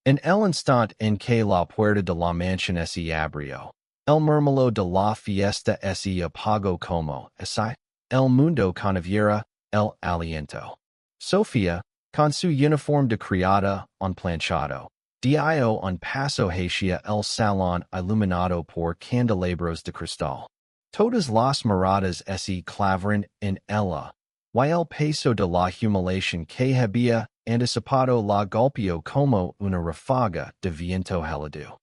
En el instante en que la puerta de la mansión se abrió, el murmullo de la fiesta se apagó como si el mundo contuviera el aliento. Sofía, con su uniforme de criada en planchado, dio un paso hacia el salón iluminado por candelabros de cristal. Todas las miradas se clavaron en ella, y el peso de la humiliación que había anticipado la golpeó como una ráfaga de viento helado.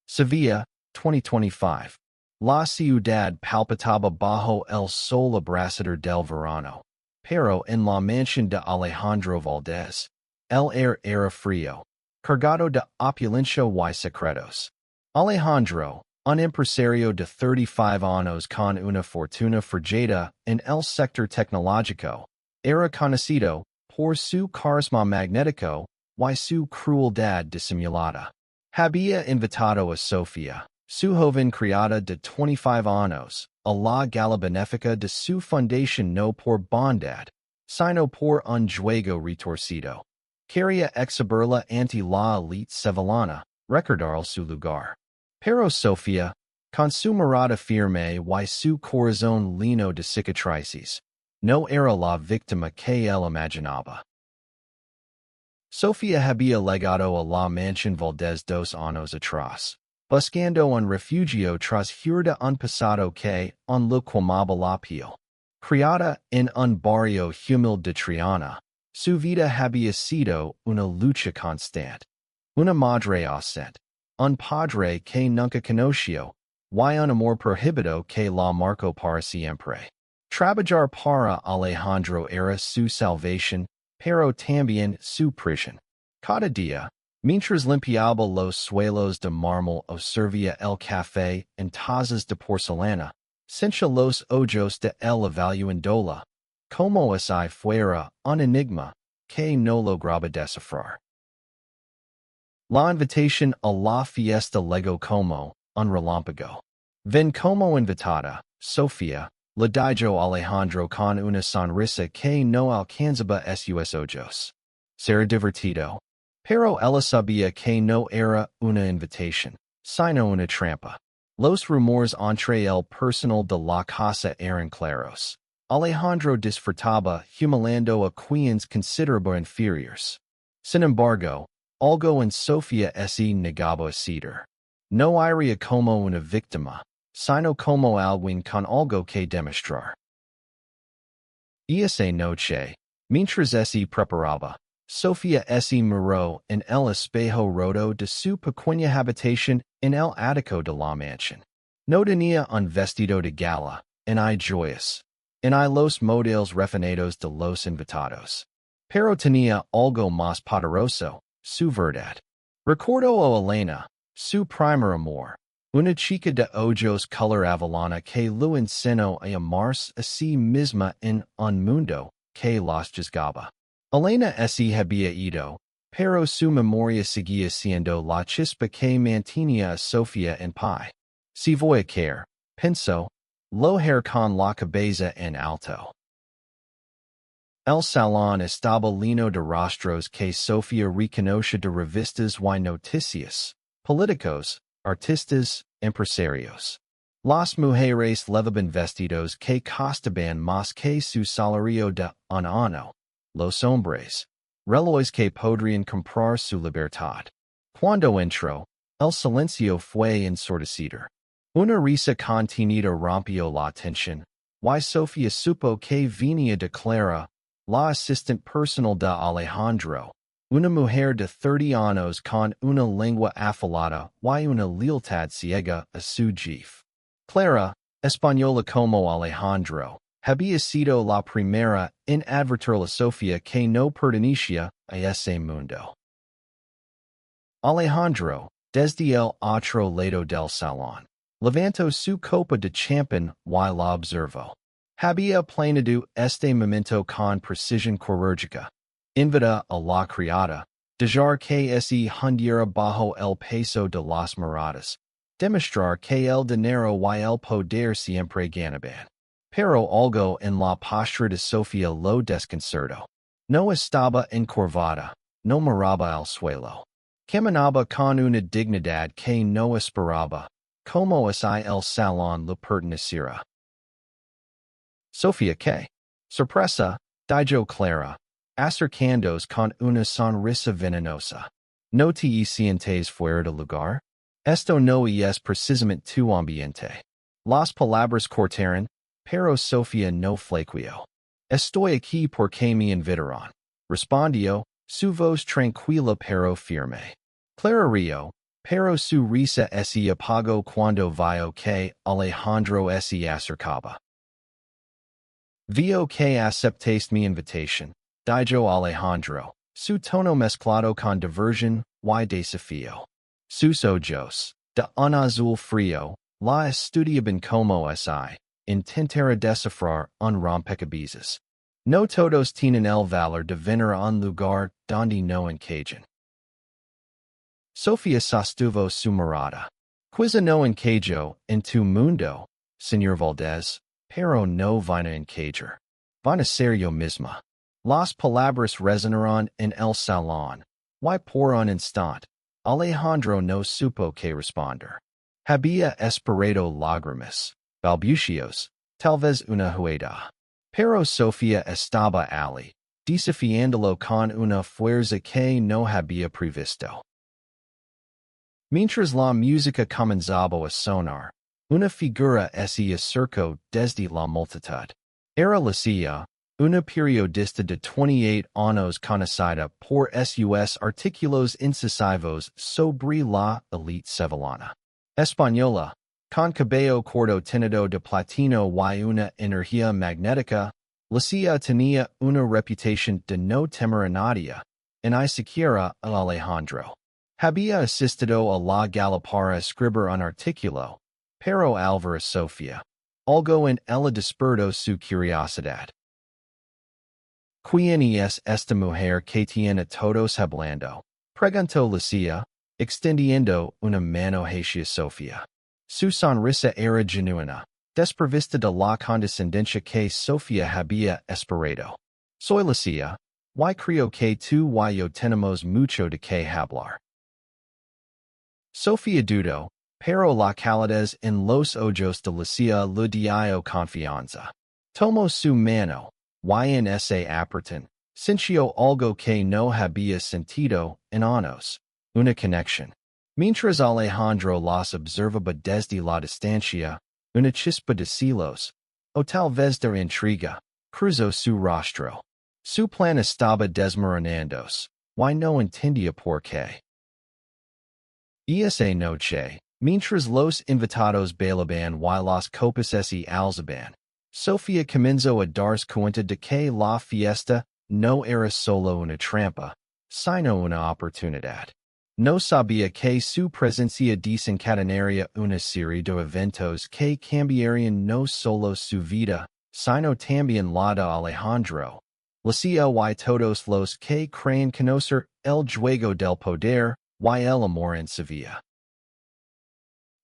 Sevilla, 2025. La ciudad palpitaba bajo el sol abrasador del verano, pero en la mansión de Alejandro Valdés, el aire era frío, cargado de opulencia y secretos. Alejandro, un empresario de 35 años con una fortuna forjada en el sector tecnológico, era conocido por su carisma magnético y su crueldad disimulada. Había invitado a Sofía, su joven criada de 25 años, a la gala benéfica de su fundación no por bondad, sino por un juego retorcido. Quería exhibirla ante la elite sevillana, recordar su lugar. Pero Sofía, con su mirada firme y su corazón lleno de cicatrices, no era la víctima que él imaginaba. Sofía había llegado a la mansión Valdés 2 años atrás, buscando un refugio tras huir de un pasado que en lo quemaba la piel. Criada en un barrio humilde de Triana, su vida había sido una lucha constante. Una madre ausente, un padre que nunca conoció, y un amor prohibido que la marcó para siempre. Trabajar para Alejandro era su salvación, pero también su prisión. Cada día, mientras limpiaba los suelos de mármol o servía el café en tazas de porcelana, sentía los ojos de él evaluándola, como si fuera un enigma que no lograba descifrar. La invitación a la fiesta llegó como un relámpago. Ven como invitada, Sofía, le dijo Alejandro con una sonrisa que no alcanzaba sus ojos. Será divertido. Pero ella sabía que no era una invitación, sino una trampa. Los rumores entre el personal de la casa eran claros. Alejandro disfrutaba humillando a quienes consideraba inferiores. Sin embargo, algo en Sofía se negaba a ceder. No iría como una víctima, sino como alguien con algo que demostrar. Esa noche, mientras se preparaba, Sofía se miró en el espejo roto de su pequeña habitación en el ático de la mansión. No tenía un vestido de gala, en hay joyas, en hay los modelos refinados de los invitados. Pero tenía algo más poderoso, su verdad. Recordó a Elena, su primer amor, una chica de ojos color avelana que lo enseñó a amarse a sí misma en un mundo que los juzgaba. Elena se había ido, pero su memoria seguía siendo la chispa que mantenía a Sofía en pie. Si voy a caer, pensó, lo haré con la cabeza en alto. El salón estaba lleno de rostros que Sofía reconoció de revistas y noticias, políticos, artistas, empresarios. Las mujeres llevaban vestidos que costaban más que su salario de un año. Los hombres, relojes que podrían comprar su libertad. Cuando entró, el silencio fue ensordecido. Una risa contenida rompió la tensión, y Sofía supo que venía de Clara, la asistente personal de Alejandro, una mujer de 30 años con una lengua afilada y una lealtad ciega a su jefe. Clara, española como Alejandro, había sido la primera en advertir a Sofía que no pertenecía a ese mundo. Alejandro, desde el otro lado del salón, levantó su copa de champán y la observó. Había planeado este momento con precisión quirúrgica. Invita a la criada, dejar que se hundiera bajo el peso de las miradas, demostrar que el dinero y el poder siempre ganaban. Pero algo en la postura de Sofía lo desconcertó. No estaba encorvada, no miraba al suelo. Caminaba con una dignidad que no esperaba, como si el salón le perteneciera. Sofía que, sorpresa, dijo Clara, acercándose con una sonrisa venenosa. ¿No te sientes fuera de lugar? Esto no es precisamente tu ambiente. Las palabras cortaron, pero Sofía no flaqueó. Estoy aquí porque me invitaron. Respondió, su voz tranquila pero firme. Clara rió, pero su risa se apagó cuando vio que Alejandro se acercaba. Vio que aceptaste mi invitación, dijo Alejandro, su tono mezclado con diversión y desafío. Sus ojos, de un azul frío, la estudiaban como si intentara descifrar un rompecabezas. No todos tienen el valor de venir a un lugar donde no encajan. Sofía sostuvo su mirada. Quizá no encajo en tu mundo, señor Valdez, pero no van a encajar. Van a ser yo misma. Las palabras resonaron en el salón. Y por un instante, Alejandro no supo qué responder. Había esperado lágrimas, balbucios, tal vez una huida. Pero Sofía estaba allí, desafiándolo con una fuerza que no había previsto. Mientras la música comenzaba a sonar, una figura se acercó desde la multitud. Era Lucia, una periodista de 28 años conocida por sus artículos incisivos sobre la élite sevillana. Española, con cabello corto teñido de platino y una energía magnética, Lucia tenía una reputación de no temer a nadie, ni siquiera a Alejandro. Había asistido a la gala para escribir un artículo, pero Álvaro Sofía. Algo en ella despertó su curiosidad. ¿Quién es esta mujer que tiene todos hablando? Preguntó Lucia, extendiendo una mano hacia Sofía. Su sonrisa era genuina, desprovista de la condescendencia que Sofía había esperado. Soy Lucia, y creo que tú y yo tenemos mucho de qué hablar. Sofía dudó, pero la calidez en los ojos de Lucia le dio confianza. Tomó su mano, y en ese apretón, sintió algo que no había sentido en años, una conexión. Mientras Alejandro las observaba desde la distancia, una chispa de celos, o tal vez de intriga, cruzó su rostro. Su plan estaba desmoronándose, y no entendía por qué. Esa noche, mientras los invitados bailaban y las copas se alzaban, Sofía comenzó a darse cuenta de que la fiesta no era solo una trampa, sino una oportunidad. No sabía que su presencia desencadenaría una serie de eventos que cambiarían no solo su vida, sino también la de Alejandro. Lucia y todos los que creen conocer el juego del poder, y el amor en Sevilla.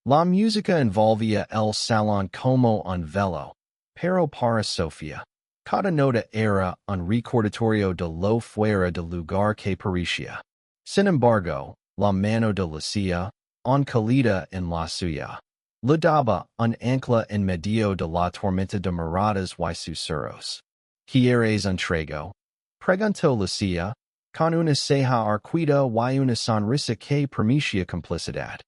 La música envolvía el salón como un velo, pero para Sofía, cada nota era un recordatorio de lo fuera del lugar que parecía. Sin embargo, la mano de Lucia, un cálida en la suya, le daba un ancla en medio de la tormenta de miradas y susurros. ¿Quieres un trago? Preguntó Lucia, con una ceja arquida y una sonrisa que permitía complicidad.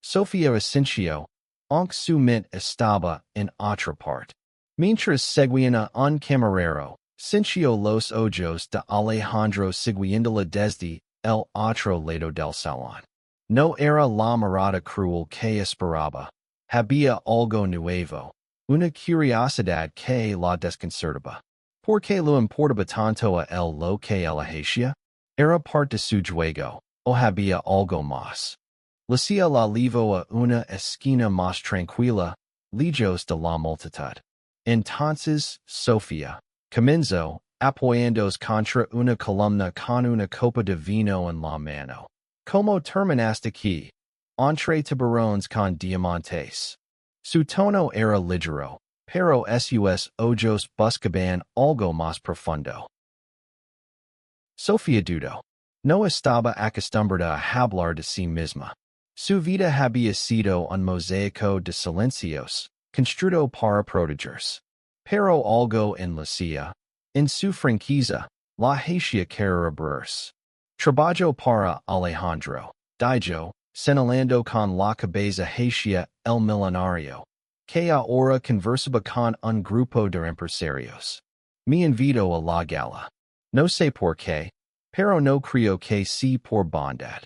Sofía asintió, aunque su mente estaba en otra parte. Mientras seguían a un camarero, sintió los ojos de Alejandro siguiéndola desde el otro lado del salón. No era la mirada cruel que esperaba. Había algo nuevo, una curiosidad que la desconcertaba. ¿Por qué le importaba tanto a él lo que ella hacía? ¿Era parte de su juego, o había algo más? Lucia la llevó a una esquina más tranquila, lejos de la multitud. Entonces, Sofía comenzó, apoyándose contra una columna con una copa de vino en la mano. ¿Cómo terminaste aquí? Entre tiburones con diamantes. Su tono era ligero, pero sus ojos buscaban algo más profundo. Sofía Dudo. No estaba acostumbrada a hablar de sí misma. Su vida había sido un mosaico de silencios, construido para protegerse. Pero algo en su franquicia, la hacía querer. Trabajo para Alejandro, Dijo, señalando con la cabeza hacia el millonario, que ahora conversaba con un grupo de empresarios. Me invitó a la gala. No sé por qué, pero no creo que sí por bondad.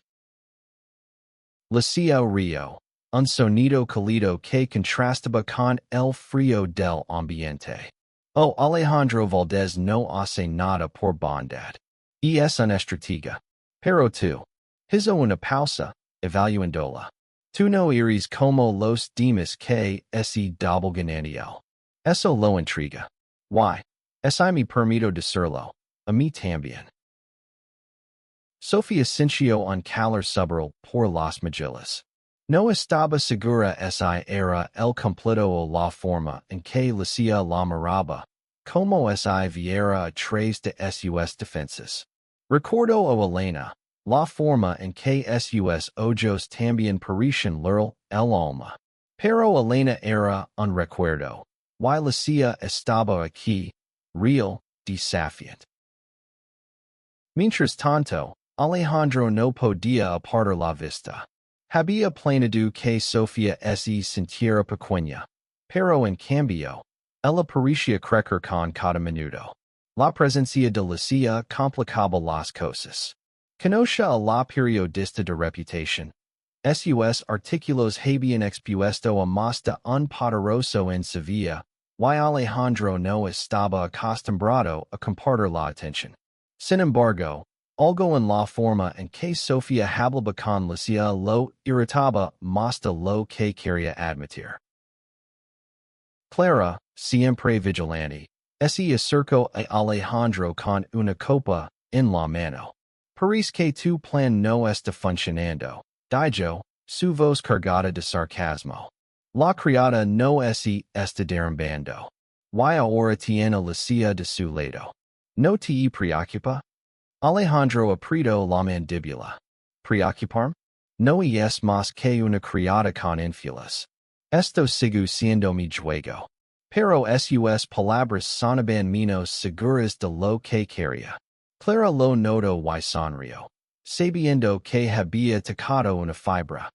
Lucía Río, un sonido cálido que contrastaba con el frío del ambiente. Oh, Alejandro Valdez no hace nada por bondad. Y es una estratega. Pero tú, hizo una pausa, evaluándola. Tú no eres como los demás que ese doppelganger. Eso lo intriga. Why? Es me permito decirlo. A mí también. Sofía sintió un calor subral por las mejillas. No estaba segura si era el completo o la forma en que Lucía la miraba, como si viera a través de sus defensas. Recordó a Elena, la forma en que sus ojos también parecían leer el alma. Pero Elena era un recuerdo, y Lucía estaba aquí, real, desafiante. Mientras tanto, Alejandro no podía apartar la vista. Había planeado que Sofía se sintiera pequeña, pero en cambio, ella parecía crecer con cada minuto. La presencia de Lucía complicaba las cosas. Conoce a la periodista de reputación. Sus artículos habían expuesto a más de un poderoso en Sevilla, y Alejandro no estaba acostumbrado a compartir la atención. Sin embargo, algo en la forma en que Sofía hablaba con Lucía lo irritaba más de lo que quería admitir. Clara, siempre vigilante, se acercó a Alejandro con una copa en la mano. Parece que tu plan no está funcionando, dijo, su voz cargada de sarcasmo. La criada no está derrumbando. Y ahora tiene Lucía de su lado. ¿No te preocupa? Alejandro apretó la mandíbula. ¿Preocuparme? No es más que una criada con ínfulas. Esto sigue siendo mi juego. Pero sus palabras sonaban menos seguras de lo que quería. Clara lo notó y sonrió, sabiendo que había tocado una fibra.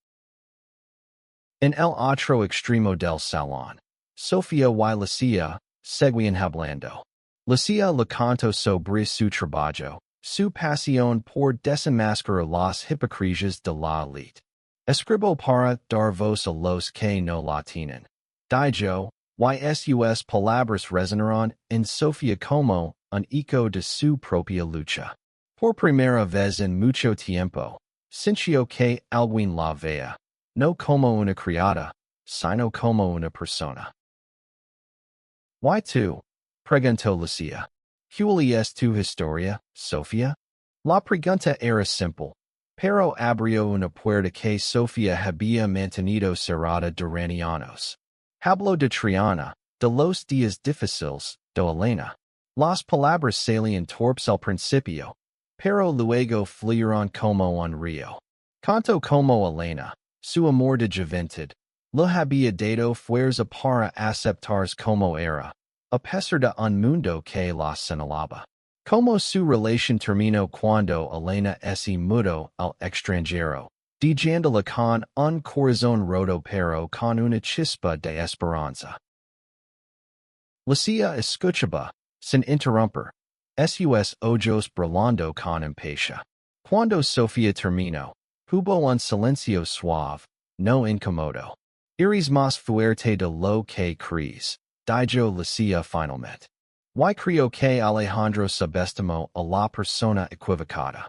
En el otro extremo del salón, Sofía y Lucía seguían hablando. Lucía le contó sobre su trabajo, su pasión por desenmascarar las hipocresías de la élite. Escribo para dar voz a los que no la tienen. Dijo, y sus palabras resonaron en Sofía como un eco de su propia lucha. Por primera vez en mucho tiempo, sintió que alguien la veía, no como una criada, sino como una persona. ¿Y tú? Preguntó Lucía. ¿Cuál es tu historia, Sofía? La pregunta era simple, pero abrió una puerta que Sofía había mantenido cerrada durante años. Habló de Triana, de los días difíciles, de Elena. Las palabras salían torpes al principio, pero luego fluyeron como un río. Contó como Elena, su amor de juventud, le había dado fuerza para aceptarse como era, a pesar de un mundo que la señalaba. Como su relación terminó cuando Elena se mudó al extranjero, dejándola con un corazón roto pero con una chispa de esperanza. Lucía escuchaba, sin interrumpir, sus ojos brillando con impaciencia. Cuando Sofía terminó, hubo un silencio suave, no incómodo. Eres más fuerte de lo que crees, dijo Lucía finalmente. Y creo que Alejandro subestimó a la persona equivocada.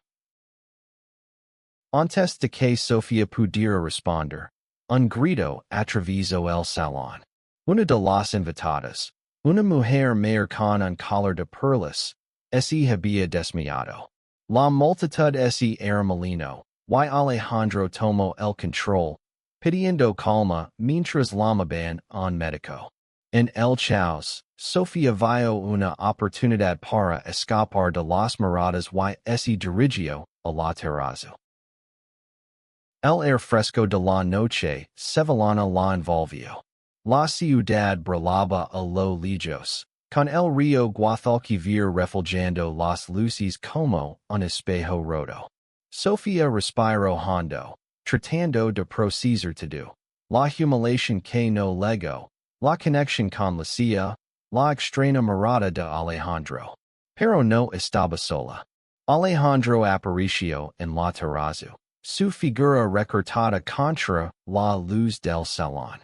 Antes de que Sofía pudiera responder, un grito atravesó el salón. Una de las invitadas, una mujer mayor con un collar de perlas, se había desmayado. La multitud se era molino, y Alejandro tomó el control, pidiendo calma mientras llamaban a un médico. En el caos, Sofía vio una oportunidad para escapar de las miradas y se dirigió a la terraza. El aire fresco de la noche sevillana la envolvió. La ciudad brillaba a lo lejos, con el río Guadalquivir reflejando las luces como un espejo roto. Sofía respiró hondo, tratando de procesar todo. La humiliación que no legó, la conexión con Lucia, la extraña mirada de Alejandro. Pero no estaba sola. Alejandro apareció en la terraza, su figura recortada contra la luz del salón.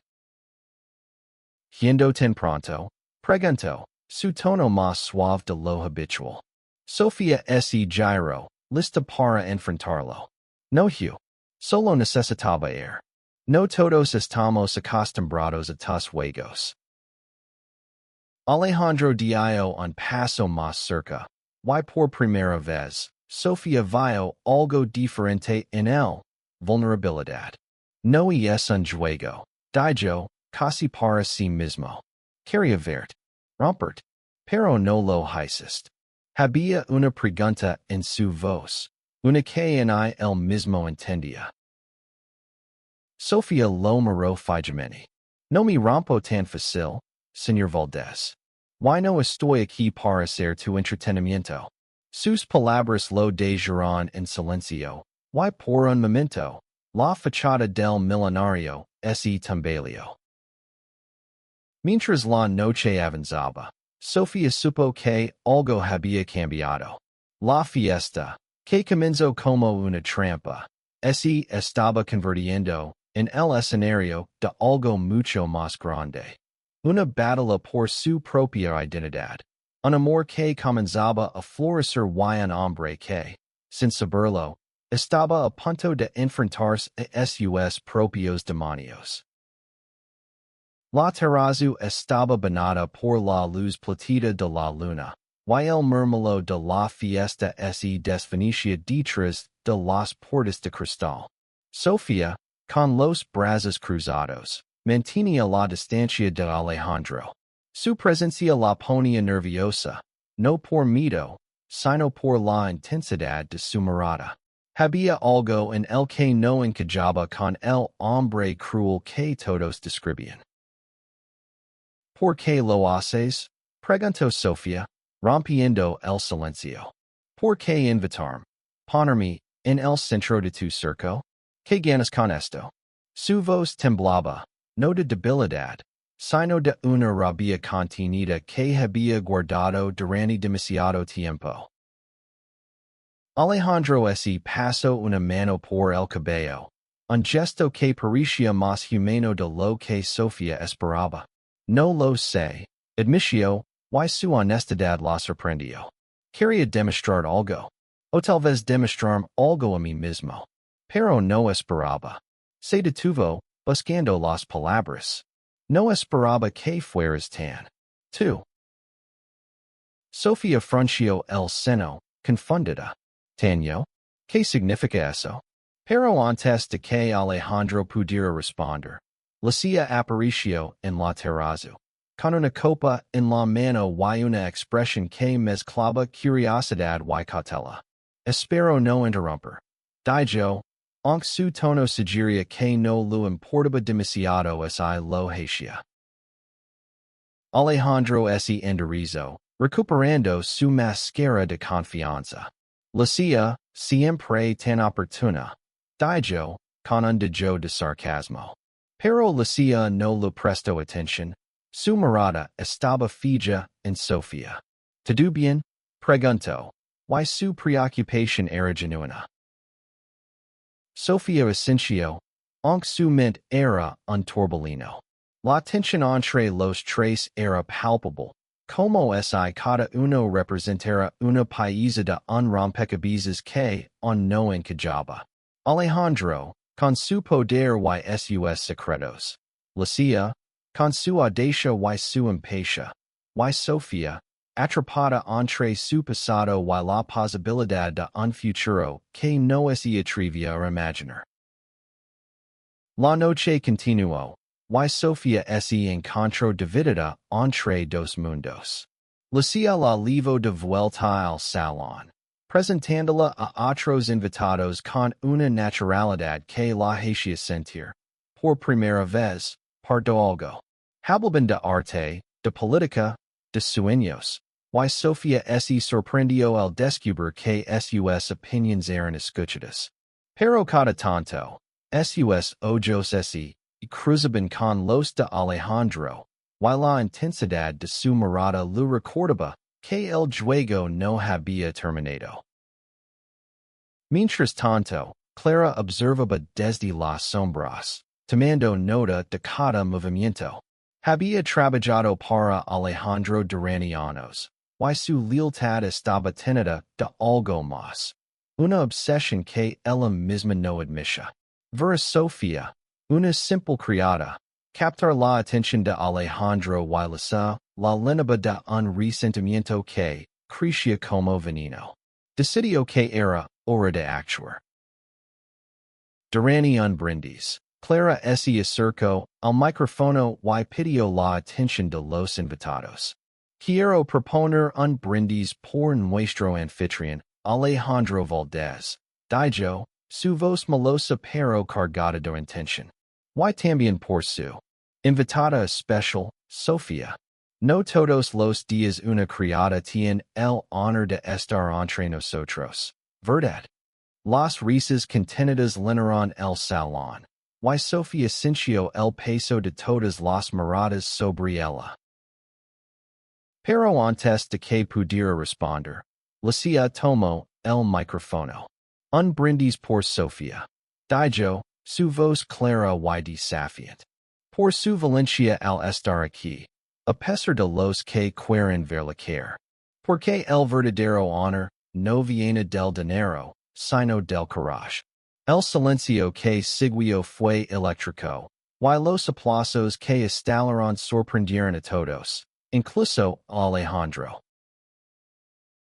Yendo tan pronto, preguntó, su tono más suave de lo habitual. Sofía se giró, lista para enfrentarlo. No, Hugh. Solo necesitaba air. No todos estamos acostumbrados a tus juegos. Alejandro dio un paso más cerca, y por primera vez, Sofía vio algo diferente en él, vulnerabilidad. No es un juego, dijo, casi para sí mismo. Quería verte, rompert, pero no lo hiciste. Había una pregunta en su voz, una que ni él mismo entendía. Sofía lo miró fijamente. No me rompo tan fácil, señor Valdez. Why no estoy aquí para ser tu entretenimiento? Sus palabras lo dejaron en silencio, y por un momento, la fachada del millonario se tambaleó. Mientras la noche avanzaba, Sofía supo que algo había cambiado. La fiesta, que comenzó como una trampa, se estaba convirtiendo en el escenario de algo mucho más grande. Una batalla por su propia identidad. Un amor que comenzaba a florecer y un hombre que, sin saberlo, estaba a punto de enfrentarse a sus propios demonios. La terraza estaba bañada por la luz platida de la luna, y el murmullo de la fiesta se desvanecía detrás de las puertas de cristal. Sofía, con los brazos cruzados, mantenía la distancia de Alejandro. Su presencia la ponía nerviosa, no por miedo, sino por la intensidad de su mirada. Había algo en el que no encajaba con el hombre cruel que todos describían. ¿Por qué lo haces? Preguntó Sofía, rompiendo el silencio. ¿Por qué invitarme? Ponerme en el centro de tu circo? ¿Qué ganas con esto? Su voz temblaba, no de debilidad, sino de una rabia contenida que había guardado durante demasiado tiempo. Alejandro se pasó una mano por el cabello, un gesto que parecía más humano de lo que Sofía esperaba. No lo sé, admitió, y su honestidad la sorprendió. Quería demostrar algo, o tal vez demostrarme algo a mí mismo, pero no esperaba. Se detuvo, buscando las palabras. No esperaba que fueras tan. Tú. Sofía frunció el seno, confundida. ¿Taño? ¿Qué significa eso? Pero antes de que Alejandro pudiera responder, Lucia apareció en la terraza, con una copa en la mano y una expresión que mezclaba curiosidad y cautela. Espero no interrumpir, dijo, aunque su tono sugería que no lo importaba demasiado si lo hacía. Alejandro se enderezó, recuperando su máscara de confianza. Lucia, siempre tan oportuna, dijo, con un dejo de sarcasmo. Pero Lucia no le prestó atención. Su mirada estaba fija en Sofía. ¿Todo bien? Preguntó, y su preocupación era genuina. Sofía asintió, aunque su mente era un torbellino. La tensión entre los tres era palpable, como si cada uno representara una pieza de un rompecabezas que aún no encajaba. Alejandro, con su poder y sus secretos. Lucia, con su audacia y su impaciencia. Y Sofía, atrapada entre su pasado y la posibilidad de un futuro que no se atrevía a imaginar. La noche continuó, y Sofía se encontró dividida entre dos mundos. Lucía la livo de vuelta al salón, presentándola a otros invitados con una naturalidad que la hacía sentir, por primera vez, parte algo. Hablaban de arte, de política, de sueños, y Sofía se sorprendió al descubrir que sus opiniones eran escuchadas. Pero cada tanto, sus ojos y cruzaban con los de Alejandro, y la intensidad de su mirada le recordaba que el juego no había terminado. Mientras tanto, Clara observaba desde las sombras, tomando nota de cada movimiento. Había trabajado para Alejandro durante años, y su lealtad estaba tenida de algo más. Una obsesión que ella misma no admitía. Ver a Sofía, una simple criada, captar la atención de Alejandro y la llenaba de un resentimiento que crecía como veneno. Decidió que era hora de actuar. Durante un brindis, Clara se acercó al micrófono y pidió la atención de los invitados. Quiero proponer un brindis por nuestro anfitrión, Alejandro Valdez, dijo, su voz melosa pero cargada de intención. Y también por su invitada especial, Sofía. No todos los días una criada tiene el honor de estar entre nosotros, ¿verdad? Las risas contenidas llenaron el salón, y Sofía sintió el peso de todas las miradas sobre ella. Pero antes de que pudiera responder, Lucía tomó el micrófono. Un brindis por Sofía, dijo, su voz clara y desafiante. Por su valencia al estar aquí, a pesar de los que quieren verla caer. Porque el verdadero honor no viene del dinero, sino del coraje. El silencio que siguió fue eléctrico, y los aplausos que estallaron sorprendieron a todos, incluso a Alejandro.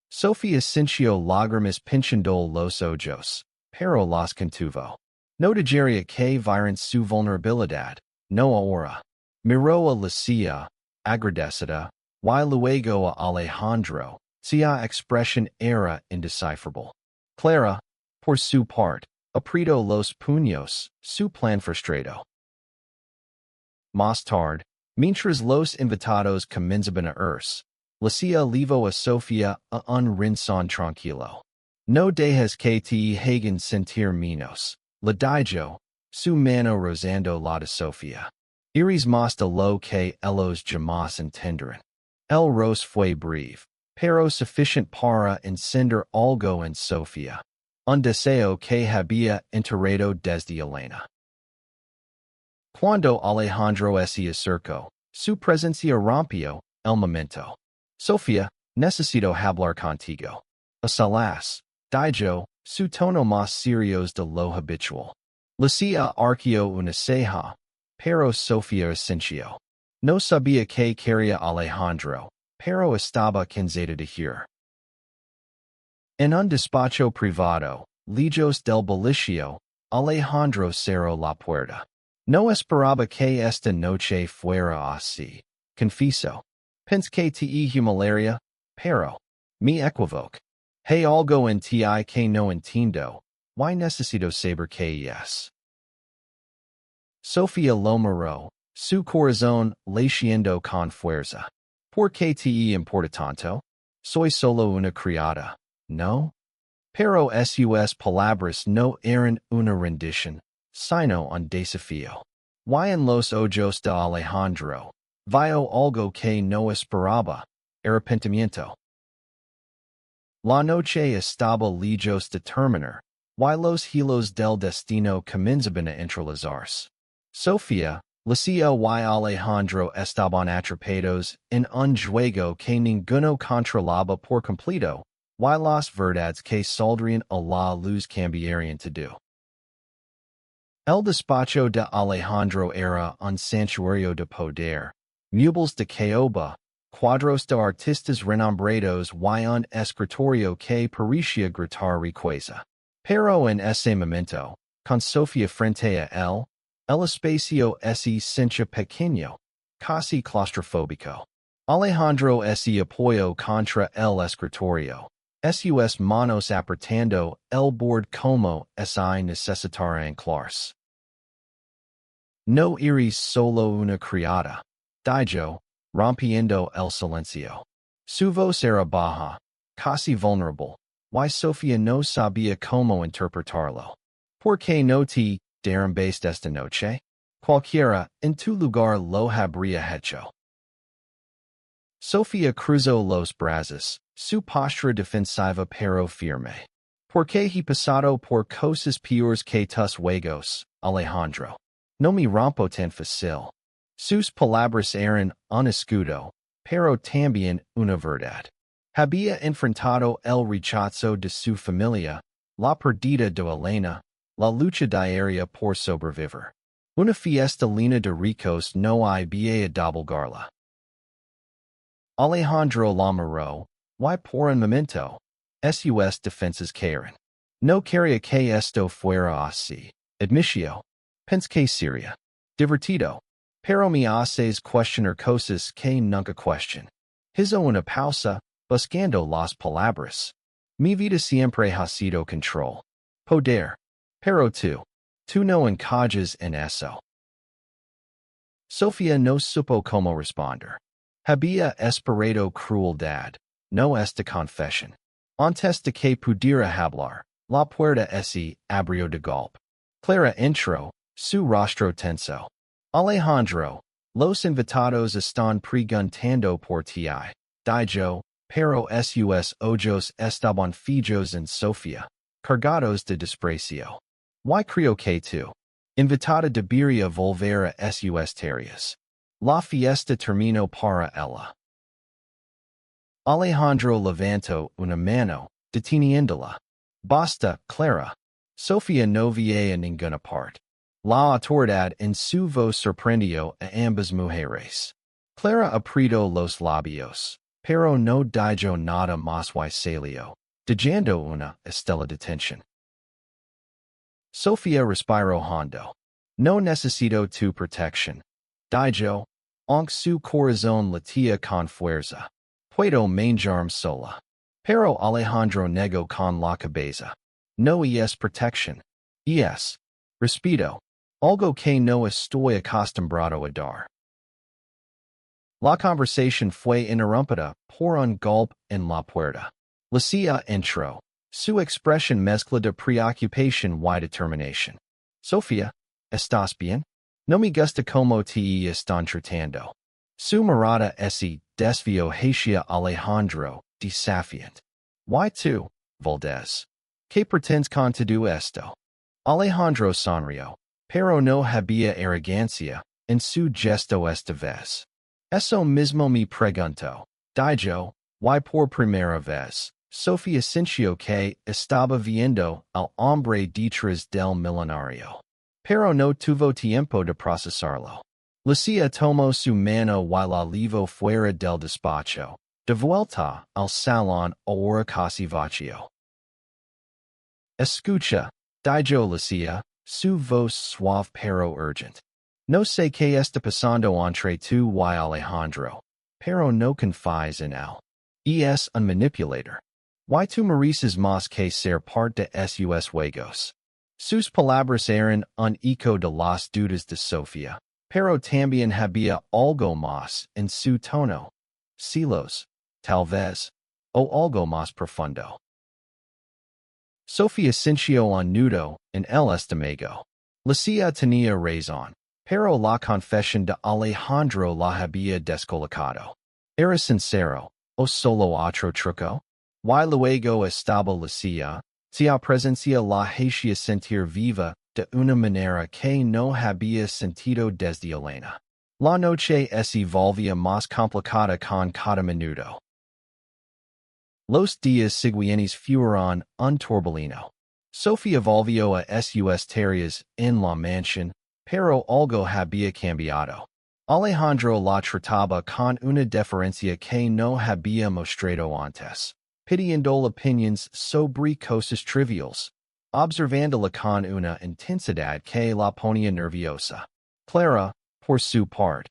Sofía sintió lágrimas pinchando los ojos, pero las contuvo. No digería que vieran su vulnerabilidad, no ahora. Miró a Lucía, agradecida, y luego a Alejandro, cuya expresión era indescifrable. Clara, por su parte, apretó los puños, su plan frustrado. Más tarde, mientras los invitados comenzaban a irse, Lucía llevó a Sofía a un rincón tranquilo. No dejes que te hagan sentir menos, le dijo, su mano rozando la de Sofía. Iris más de lo que ellos jamás entenderán. El roce fue breve, pero suficiente para encender algo en Sofía. Un deseo que había enterrado desde Elena. Cuando Alejandro se acercó, su presencia rompió el momento. Sofía, necesito hablar contigo. A solas, dijo, su tono más serio de lo habitual. Lucía arqueó una ceja, pero Sofía asintió. No sabía que quería Alejandro, pero estaba cansada de ir. En un despacho privado, lejos del bullicio, Alejandro cerró la puerta. No esperaba que esta noche fuera así. Confieso. Pensé que te humillarla, pero me equivoqué. Hay algo en ti que no entiendo, y necesito saber qué es. Sofía lo miró, su corazón latiendo con fuerza. ¿Por qué te importa tanto? Soy solo una criada, ¿no? Pero sus palabras no eran una rendición, sino un desafío. Y en los ojos de Alejandro, vio algo que no esperaba, arrepentimiento. La noche estaba lejos de terminar, y los hilos del destino comenzaban a entrelazarse. Sofía, Lucía y Alejandro estaban atrapados en un juego que ninguno controlaba por completo, y las verdades que saldrían a la luz cambiarían todo. El despacho de Alejandro era un santuario de poder, muebles de caoba, cuadros de artistas renombrados y un escritorio que parecía gritar riqueza. Pero en ese momento, con Sofía frente a él, El espacio ese cincha pequeño, casi claustrofóbico. Alejandro ese apoyo contra el escritorio. Sus manos apretando el bord como si necesitara anclarse. No iris solo una criada. Dijo, rompiendo el silencio. Su voz era baja, casi vulnerable. Why Sofía no sabía cómo interpretarlo. ¿Por qué no te derrumbaste esta noche? Cualquiera en tu lugar lo habría hecho. Sofía cruzó los brazos, su postura defensiva pero firme. Porque he pasado por cosas peores que tus juegos, Alejandro. No me rompo tan fácil. Sus palabras eran un escudo, pero también una verdad. Había enfrentado el rechazo de su familia, la pérdida de Elena, la lucha diaria por sobrevivir. Una fiesta llena de ricos no había doblegarla. Alejandro la miró, y por un momento, sus defensas cayeron. No quería que esto fuera así. Admitió. Pensé que sería divertido. Pero me haces cuestionar cosas que nunca question. Hizo una pausa, buscando las palabras. Mi vida siempre ha sido control. Poder. Pero tú no encajas en eso. Sofía no supo cómo responder. Había esperado crueldad, no esta confesión. Antes de que pudiera hablar, la puerta se abrió de golpe. Clara entró, su rostro tenso. Alejandro, los invitados están preguntando por ti, dijo, pero sus ojos estaban fijos en Sofía, cargados de desprecio. Y creo que tú, invitada debería volver a sus tareas. La fiesta terminó para ella. Alejandro levantó una mano, deteniéndola. Basta, Clara. Sofía no veía ninguna parte. La autoridad en su voz sorprendió a ambas mujeres. Clara apretó los labios, pero no dijo nada más y salió, dejando una estela de tensión. Sofía respiró hondo. No necesito tu protección, dijo, aunque su corazón latía con fuerza. Puedo manejarme sola. Pero Alejandro negó con la cabeza. No es protección. Es respeto. Algo que no estoy acostumbrado a dar. La conversación fue interrumpida por un golpe en la puerta. Lucía entró, su expresión mezcla de preocupación y determinación. Sofía, ¿estás bien? No me gusta cómo te están tratando. Su mirada se desvió hacia Alejandro, desafiante. ¿Y tú, Valdez? ¿Qué pretendes con todo esto? Alejandro sonrió, pero no había arrogancia en su gesto esta vez. Eso mismo me pregunto, dijo, y por primera vez, Sofía sintió que estaba viendo al hombre detrás del millonario. Pero no tuvo tiempo de procesarlo. Lucía tomó su mano y la llevó fuera del despacho, de vuelta al salón ahora casi vacío. Escucha, dijo Lucía, su voz suave pero urgente. No sé qué está pasando entre tú y Alejandro, pero no confíes en él. Es un manipulador. Y tú mereces más que ser parte de sus juegos. Sus palabras eran un eco de las dudas de Sofía, pero también había algo más en su tono. Celos, tal vez, o algo más profundo. Sofía sintió un nudo en el estómago. Lucía tenía razón, pero la confesión de Alejandro la había descolocado. ¿Era sincero, o solo otro truco? Y luego estaba Lucía, su presencia la hacía sentir viva de una manera que no había sentido desde Elena. La noche se volvía más complicada con cada minuto. Los días siguientes fueron un torbellino. Sofía volvió a sus tareas en la mansión, pero algo había cambiado. Alejandro la trataba con una deferencia que no había mostrado antes, pidiendo opiniones sobre cosas triviales. observando la con una intensidad que la ponía nerviosa. Clara, por su parte,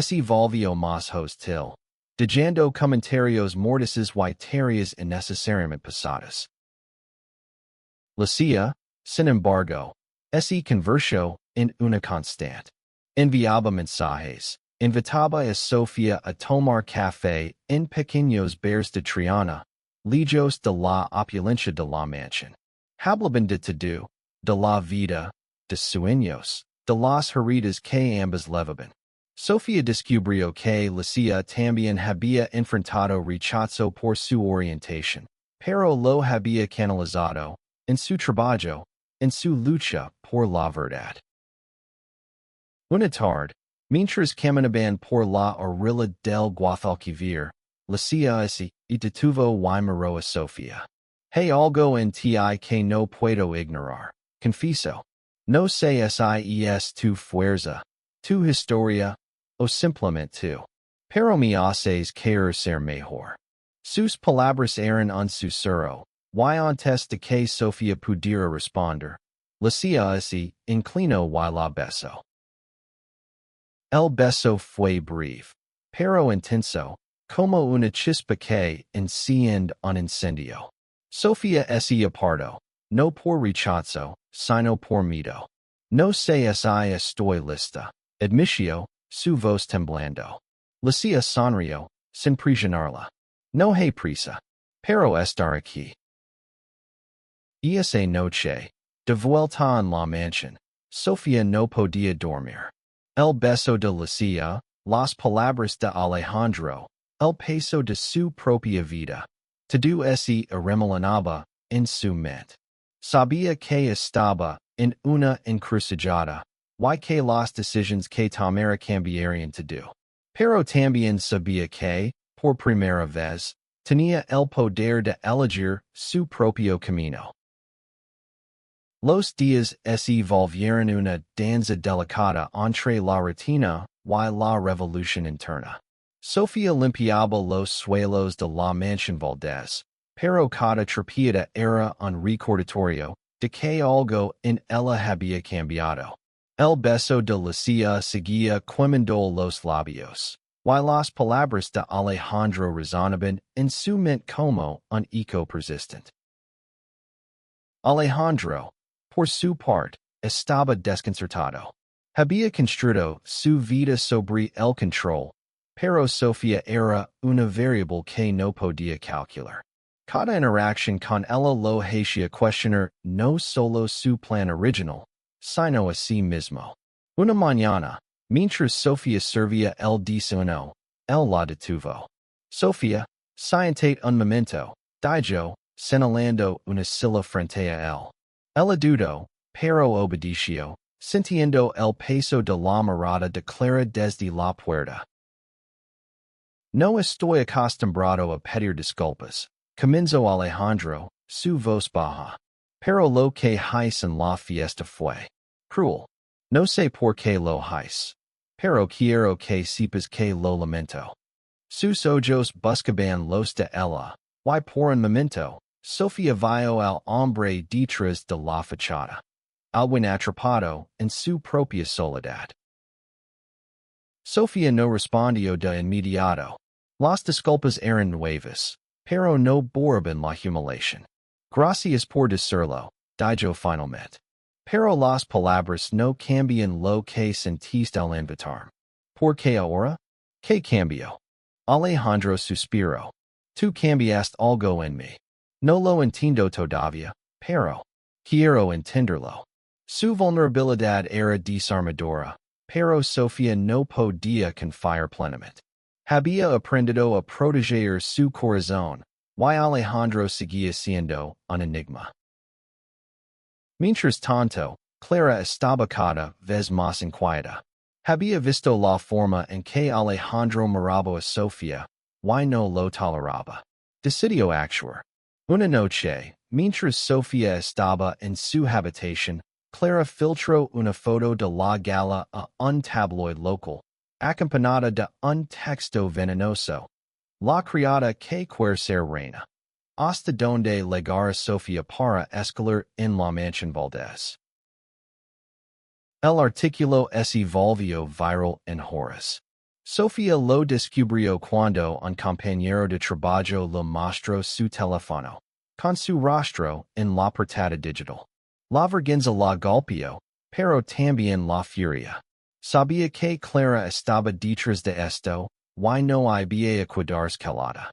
se volvió más hostil, dejando comentarios mordaces y tareas innecesariamente pesadas. Lucia, sin embargo, se convirtió en una constante. Enviaba mensajes, invitaba a Sofía a tomar café en pequeños bares de Triana, lejos de la opulencia de la mansión. Hablaban de todo, de la vida, de sueños, de las heridas que ambas llevaban. Sofía descubrió que Lucia también había enfrentado rechazo por su orientación, pero lo había canalizado, en su trabajo, en su lucha por la verdad. Una tarde, mientras caminaban por la orilla del Guadalquivir, Lucia se detuvo y miró a Sofía. Hay algo en ti que no puedo ignorar, confieso. No sé si es tu fuerza, tu historia, o simplemente tú. Pero me haces querer ser mejor. Sus palabras eran un susurro, y antes de que Sofía pudiera responder, Lucia se inclinó y la besó. El beso fue breve, pero intenso, como una chispa que enciende un incendio. Sofía se apartó, no por rechazo, sino por miedo. No sé si estoy lista, admitió, su voz temblando. Lucia sonrió, sin presionarla. No hay prisa, pero estar aquí. Esa noche, de vuelta en la mansión, Sofía no podía dormir. El beso de Lucia, las palabras de Alejandro, el peso de su propia vida. Todo se arremolinaba en su mente. Sabía que estaba en una encrucijada, y que las decisiones que tomara cambiarían todo. Pero también sabía que, por primera vez, tenía el poder de elegir su propio camino. Los días se volvieron una danza delicada entre la rutina y la revolución interna. Sofía limpiaba los suelos de la mansión Valdez, pero cada trapeada era un recordatorio de que algo en ella había cambiado. El beso de Lucia seguía quemando los labios, y las palabras de Alejandro resonaban en su mente como un eco persistente. Alejandro, por su parte, estaba desconcertado. Había construido su vida sobre el control, pero Sofía era una variable que no podía calcular. Cada interacción con ella lo hacía cuestionar no solo su plan original, sino a sí mismo. Una mañana, mientras Sofía servía el desayuno, él la detuvo. Sofía, siéntate un momento, dijo, señalando una silla frente a él. Ella dudó, pero obedeció, sintiendo el peso de la mirada de Clara desde la puerta. No estoy acostumbrado a pedir disculpas, comenzó Alejandro, su voz baja. Pero lo que hice en la fiesta fue cruel. No sé por qué lo hice, pero quiero que sepas que lo lamento. Sus ojos buscaban los de ella, y por un momento, Sofía vio al hombre detrás de la fachada. Alwin atrapado en su propia soledad. Sofía no respondió de inmediato. Las disculpas eran nuevas, pero no borraban la humiliación. Gracias por decirlo, dijo finalmente. Pero las palabras no cambian lo que sentiste al invitarme. ¿Por qué ahora? ¿Qué cambió? Alejandro suspiró. Tú cambiaste algo en mí. No lo entiendo todavía, pero quiero entenderlo. Su vulnerabilidad era desarmadora, pero Sofía no podía confiar plenamente. Había aprendido a proteger su corazón, y Alejandro seguía siendo un enigma. Mientras tanto, Clara estaba cada vez más inquieta. Había visto la forma en que Alejandro miraba a Sofía, y no lo toleraba. Decidió actuar. Una noche, mientras Sofía estaba en su habitación, Clara filtró una foto de la gala a un tabloid local, acompañada de un texto venenoso. La criada que quiere ser reina. hasta donde llegar Sofía para escalar en la mansión Valdez. El artículo se volvió viral en horas. Sofía lo descubrió cuando un compañero de trabajo le mostró su teléfono, con su rostro en la portada digital. La vergüenza la golpeó, pero también la furia. Sabía que Clara estaba detrás de esto, y no había cuidarse calada.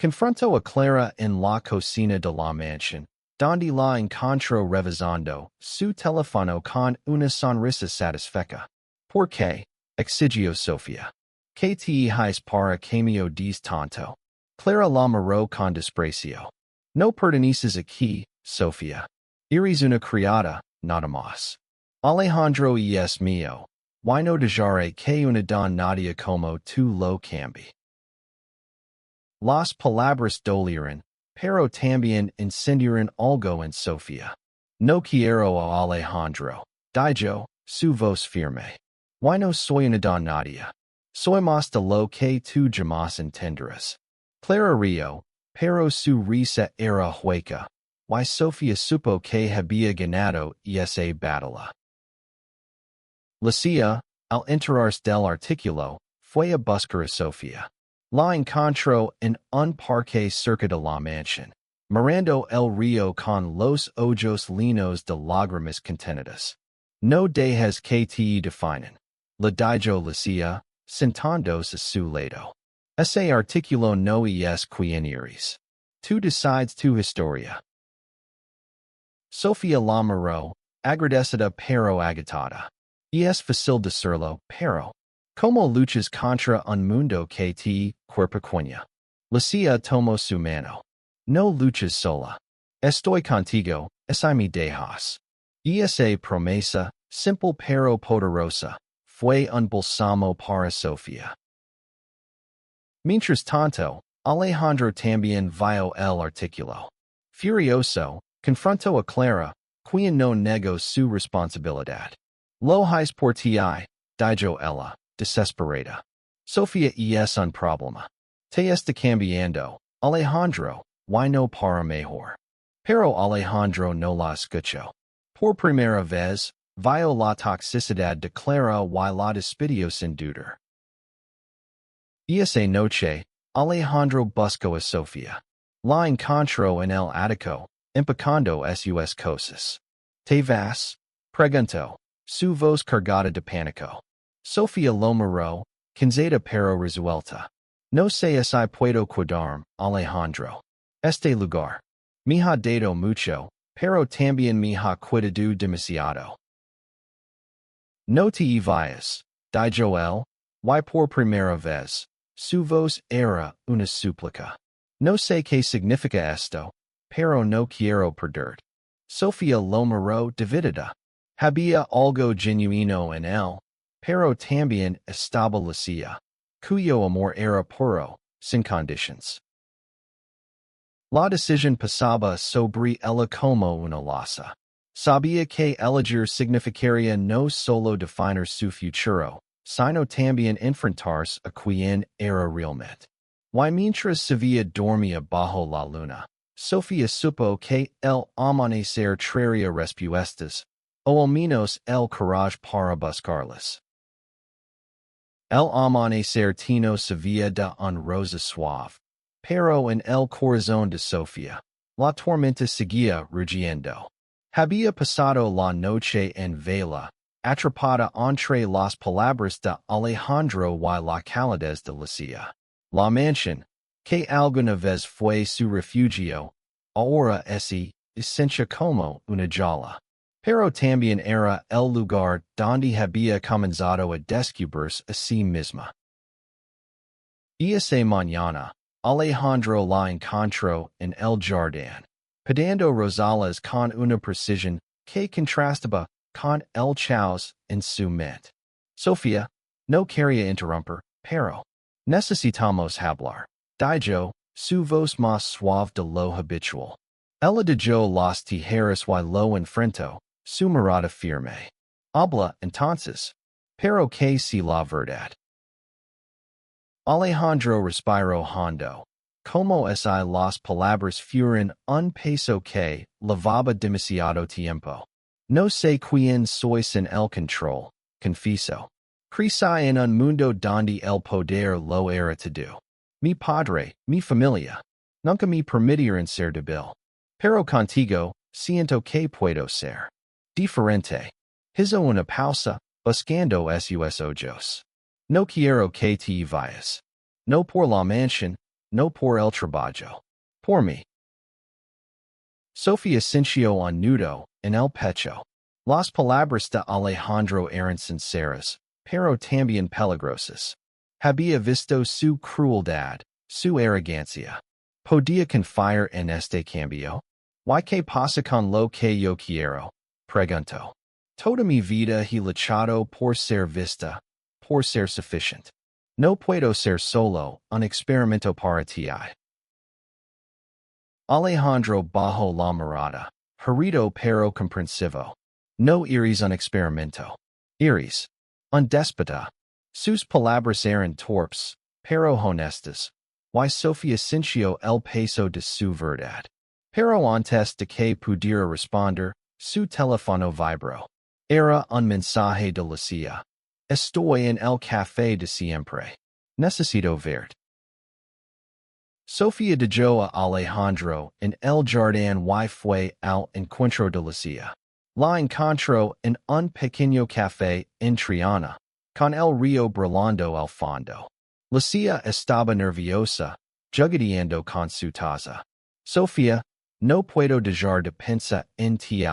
Confrontó a Clara en la cocina de la mansión, donde la encontró revisando su teléfono con una sonrisa satisfecha. ¿Por qué? Exigió Sofía. ¿Qué te hice para que me odies tanto? Clara la miró con desprecio. No perteneces aquí, Sofía. Eres una criada, nada más. Alejandro es mío. Why no dejaré que una don nadie como tú lo cambie? Las palabras dolieron, pero también encendieron algo en Sofía. No quiero a Alejandro, dijo, su voz firme. Why no soy una don nadie? Soy más de lo que tú jamás entenderás. Clara rió, pero su risa era hueca. Why Sofía supo que había ganado esa batalla. Lucia, al enterarse del artículo, fue a buscar a Sofía. La encontró en un parque cerca de la mansión, mirando el río con los ojos llenos de lágrimas contenidas. No dejes que te definen. Le dijo Lucia, sentándose a su lado. Ese artículo no es quien eres. Tú decides tu historia. Sofía la miró, agradecida pero agitada. Es fácil decirlo, pero ¿cómo luchas contra un mundo que te cuerpecueña? Lucia tomó su mano. No luchas sola. Estoy contigo, si me dejas. Esa promesa, simple pero poderosa, fue un bálsamo para Sofía. Mientras tanto, Alejandro también vio el artículo. Furioso, confrontó a Clara, quien no negó su responsabilidad. Lo hice por ti, dijo ella, desesperada. Sofía es un problema. Te está cambiando, Alejandro, y no para mejor. Pero Alejandro no la escuchó. Por primera vez, vio la toxicidad de Clara y la despidió sin dudar. Esa noche, Alejandro buscó a Sofía. La encontró en el ático, empacando sus cosas. ¿Te vas? Preguntó, su voz cargada de pánico. Sofía lo miró, cansada pero resuelta. No sé si puedo cuidarme, Alejandro. Este lugar. Me ha dado mucho, pero también me ha cuidado demasiado. No te vayas, dijo él, y por primera vez, su voz era una súplica. No sé qué significa esto, pero no quiero perderte. Sofía lo miró dividida. Había algo genuino en él, pero también estaba Lucia, cuyo amor era puro, sin conditions. La decisión pasaba sobre ella como una losa. Sabía que elegir significaría no solo definir su futuro, sino también enfrentarse a quien era realmente. Y mientras Sevilla dormía bajo la luna, Sofía supo que el amanecer traería respuestas, o al menos el courage para buscarlas. El amanecer tino Sevilla de un rosa suave, pero en el corazón de Sofía, la tormenta seguía rugiendo. Había pasado la noche en vela, atrapada entre las palabras de Alejandro y la calidez de Lucia. La mansión, que alguna vez fue su refugio, ahora es esencia como una jaula. Pero también era el lugar donde había comenzado a descubrirse a sí misma. Esa mañana, Alejandro la encontró en el jardín, pedando rosales con una precisión que contrastaba con el caos en su mente. Sofía, no quería interrumpir, pero necesitamos hablar, dijo, su voz más suave de lo habitual. Ella dejó las tijeras y lo enfrentó, su mirada firme. Habla entonces, pero que si la verdad. Alejandro respiró hondo. como si las palabras fueran un peso que llevaba demasiado tiempo. No sé quién soy sin el control, confieso. Crecí en un mundo donde el poder lo era todo. Mi padre, mi familia, nunca me permitieron ser débil. Pero contigo, siento que puedo ser diferente. Hizo una pausa, buscando sus ojos. No quiero que te vayas. No por la mansión, no por el trabajo. Por mí. Sofía sintió un nudo en el pecho. Las palabras de Alejandro eran sinceras, pero también peligrosas. Había visto su crueldad, su arrogancia. ¿Podía confiar en este cambio? ¿Y qué pasa con lo que yo quiero? Preguntó. Toda mi vida he luchado por ser vista, por ser suficiente. No puedo ser solo un experimento para ti. Alejandro bajó la mirada, herido pero comprensivo. No eres un experimento. Eres un déspota. Sus palabras eran torpes, pero honestas. Y Sofía sintió el peso de su verdad. Pero antes de que pudiera responder, su teléfono vibró. Era un mensaje de Lucia. Estoy en el café de siempre. Necesito verte. Sofía dejó a Alejandro en el jardín y fue al encuentro de Lucia. La encontró en un pequeño café en Triana, con el río brillando al fondo. Lucia estaba nerviosa, jugueteando con su taza. Sofía, no puedo dejar de pensar en ti,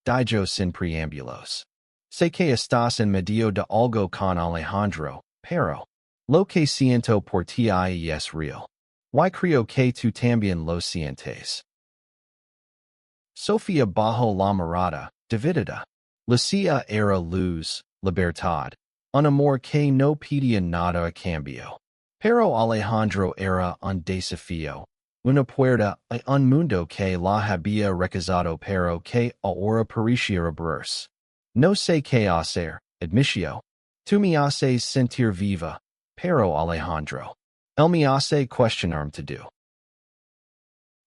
dijo sin preámbulos. Sé que estás en medio de algo con Alejandro, pero lo que siento por ti es real. Y creo que tú también lo sientes. Sofía bajó la mirada, dividida. Lucia era luz, libertad, un amor que no pedía nada a cambio. Pero Alejandro era un desafío, una puerta a un mundo que la había rechazado pero que ahora parecía abrirse. No sé qué hacer, admitió. Tú me haces sentir viva, pero Alejandro. Él me hace cuestionarme todo.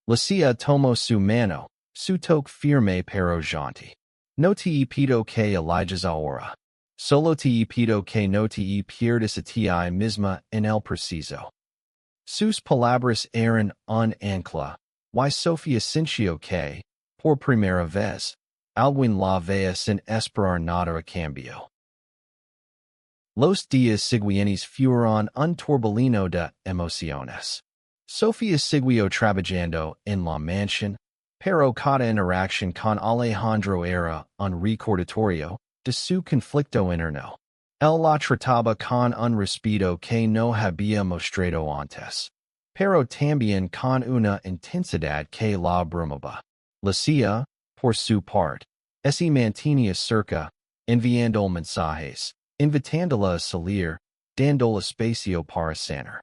Lucia tomó su mano, su toque firme pero jaunty. No te pido que eliges ahora. Solo te pido que no te pierdas a ti misma en el preciso. Sus palabras eran un ancla, y Sofía sintió que, por primera vez, alguien la veía sin esperar nada a cambio. Los días siguientes fueron un torbellino de emociones. Sofía siguió trabajando en la mansión, pero cada interacción con Alejandro era un recordatorio de su conflicto interno. Él la trataba con un respeto que no había mostrado antes, pero también con una intensidad que la abrumaba. Lucia, por su parte, se mantenía cerca, enviando mensajes, invitándola a salir, dando espacio para sanar.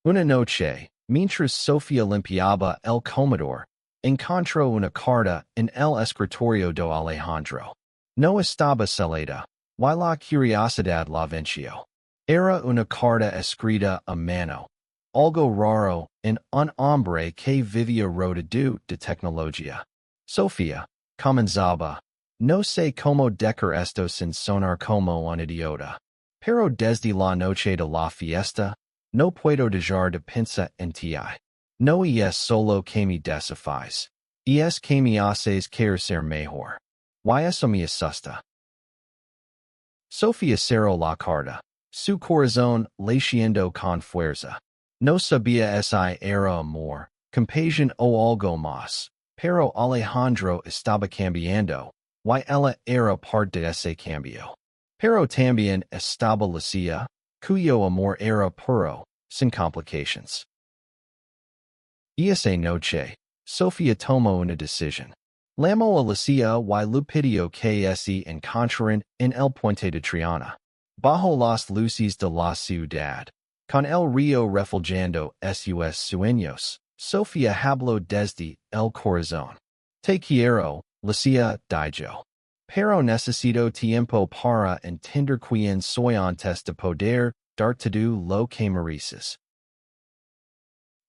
Una noche, mientras Sofía limpiaba el comedor, encontró una carta en el escritorio de Alejandro. No estaba sellada, y la curiosidad la venció. Era una carta escrita a mano, algo raro en un hombre que vivía rodeado de tecnología. Sofía, comenzaba. No sé cómo decir esto sin sonar como un idiota. Pero desde la noche de la fiesta, no puedo dejar de pensar en ti. No es solo que me desafíes. Es que me haces querer ser mejor. Y eso me asusta. Sofía cerró la carta. Su corazón latiendo con fuerza. No sabía si era amor, compasión o algo más. Pero Alejandro estaba cambiando. Y ella era parte de ese cambio. Pero también estaba Lucia, cuyo amor era puro, sin complications. Esa noche, Sofía tomó una decisión. Llamó a Lucia y le pidió que se encontraran en el puente de Triana, bajo las luces de la ciudad. Con el río reflejando sus sueños, Sofía habló desde el corazón. Te quiero, Lucia, dijo. Pero necesito tiempo para entender quién soy antes de poder dar todo lo que mereces.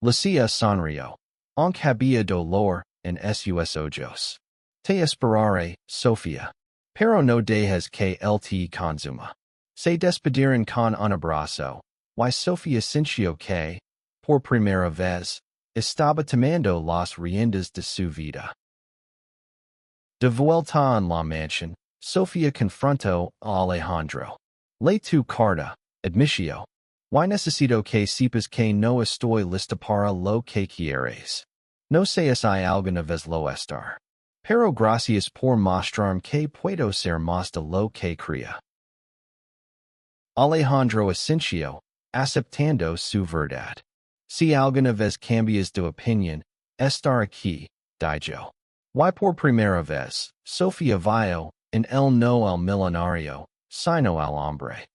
Lucia sonrió, aunque había dolor en sus ojos. Te esperaré, Sofía. Pero no dejes que él te consuma. Se despidieron con un abrazo. Y Sofía sintió que, por primera vez, estaba tomando las riendas de su vida. De vuelta en la mansión, Sofía confrontó a Alejandro. Le tu carta, admitió. Y necesito que sepas que no estoy lista para lo que quieres. No sé si alguna vez lo estar. Pero gracias por mostrarme que puedo ser más de lo que creía. Alejandro asintió, aceptando su verdad. Si alguna vez cambias de opinión, estar aquí, dijo. Y por primera vez, Sofía vio, en él no el millonario, sino al hombre.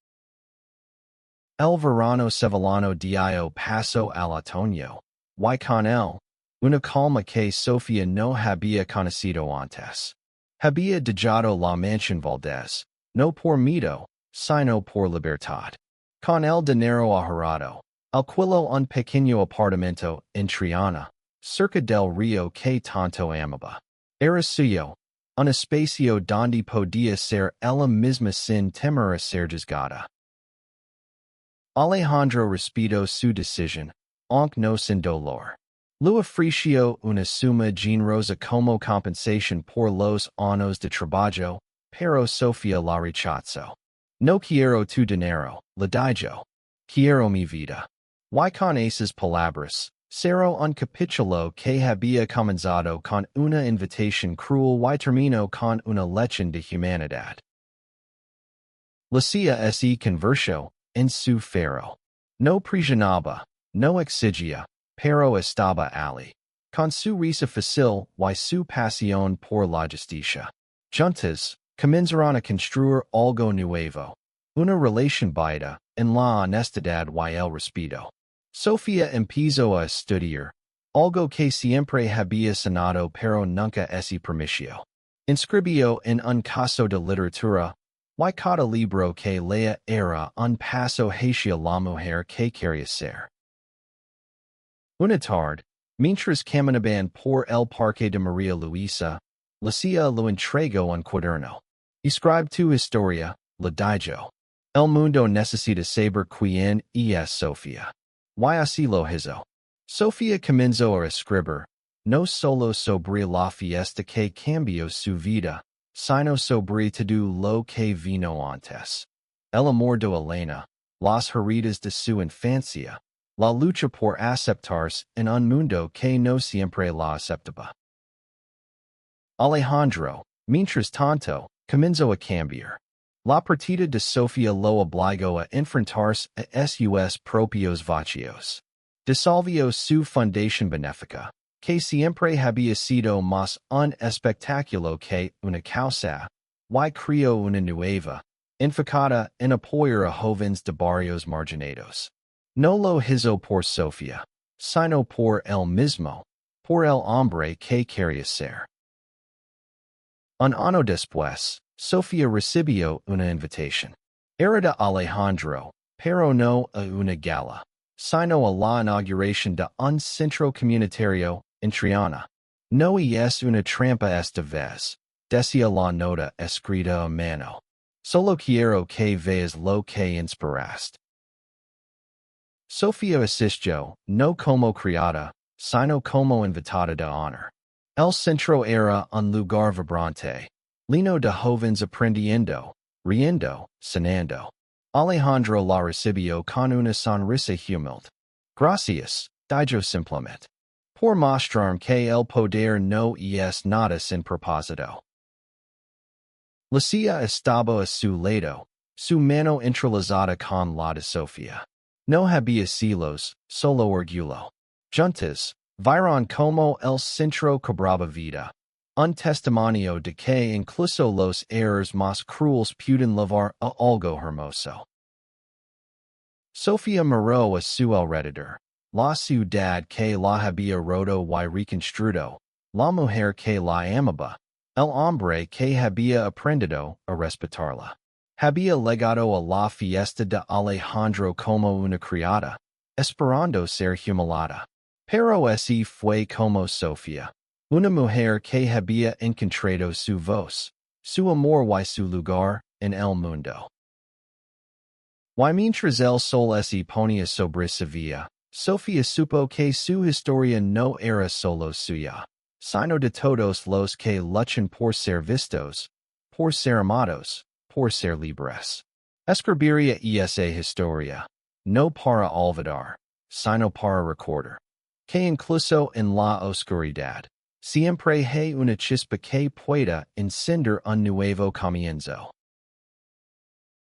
El verano sevillano dio paso al otoño, y con él, una calma que Sofía no había conocido antes. Había dejado la mansión Valdez, no por miedo, sino por libertad. Con el dinero ahorrado, alquiló un pequeño apartamento en Triana, cerca del río que tanto amaba. Era suyo, un espacio donde podía ser ella misma sin temer a ser juzgada. Alejandro respetó su decisión, aunque no sin dolor. Le ofreció una suma generosa como compensación por los años de trabajo, pero Sofía la rechazó. No quiero tu dinero, le dijo. Quiero mi vida. Y con esas palabras, cerró un capítulo que había comenzado con una invitación cruel y terminó con una lección de humanidad. Lucia se convirtió en su faro. No presionaba, no exigía, pero estaba allí. Con su risa fácil y su pasión por la justicia. Juntas, comenzaron a construir algo nuevo. Una relación basada en la honestidad y el respeto. Sofía empezó a estudiar, algo que siempre había sonado pero nunca se permitió. Inscribió en un curso de literatura, y cada libro que leía era un paso hacia la mujer que quería ser. Una tarde, mientras caminaban por el parque de María Luisa, Lucia le entregó un cuaderno. Escribe tu historia, le dijo. El mundo necesita saber quién es Sofía. Y así lo hizo. Sofía comenzó a escribir, no solo sobre la fiesta que cambió su vida, sino sobre todo lo que vino antes. El amor de Elena, las heridas de su infancia, la lucha por aceptarse en un mundo que no siempre la aceptaba. Alejandro, mientras tanto, comenzó a cambiar. La partida de Sofía lo obligó a enfrentarse a sus propios vacíos. Disolvió su fundación benéfica, que siempre había sido más un espectáculo que una causa, y creó una nueva, enfocada en apoyar a jóvenes de barrios marginados. No lo hizo por Sofía, sino por él mismo, por el hombre que quería ser. Un año después, Sofía recibió una invitación. Era de Alejandro, pero no a una gala, sino a la inauguración de un centro comunitario en Triana. No es una trampa esta vez, decía la nota escrita a mano. Solo quiero que veas lo que inspiraste. Sofía asistió, no como criada, sino como invitada de honor. El centro era un lugar vibrante, lleno de jóvenes aprendiendo, riendo, cenando. Alejandro la recibió con una sonrisa humilde. Gracias, dijo simplemente. Por mostrarme que el poder no es nada sin propósito. Lucia estaba a su lado, su mano entrelazada con la de Sofía. No había celos, solo orgullo. Juntas, vieron como el centro cobraba vida. Un testimonio de que incluso los errores más crueles pueden llevar a algo hermoso. Sofía miró a su alrededor. La ciudad que la había roto y reconstruido, la mujer que la amaba, el hombre que había aprendido a respetarla. Había legado a la fiesta de Alejandro como una criada, esperando ser humillada. Pero ese fue como Sofía, una mujer que había encontrado su voz, su amor y su lugar en el mundo. Y mientras el sol se ponía sobre Sevilla, Sofía supo que su historia no era solo suya, sino de todos los que luchan por ser vistos, por ser amados, por ser libres. Escribiría esa historia, no para olvidar, sino para recordar, que incluso en la oscuridad, siempre hay una chispa que pueda encender un nuevo comienzo.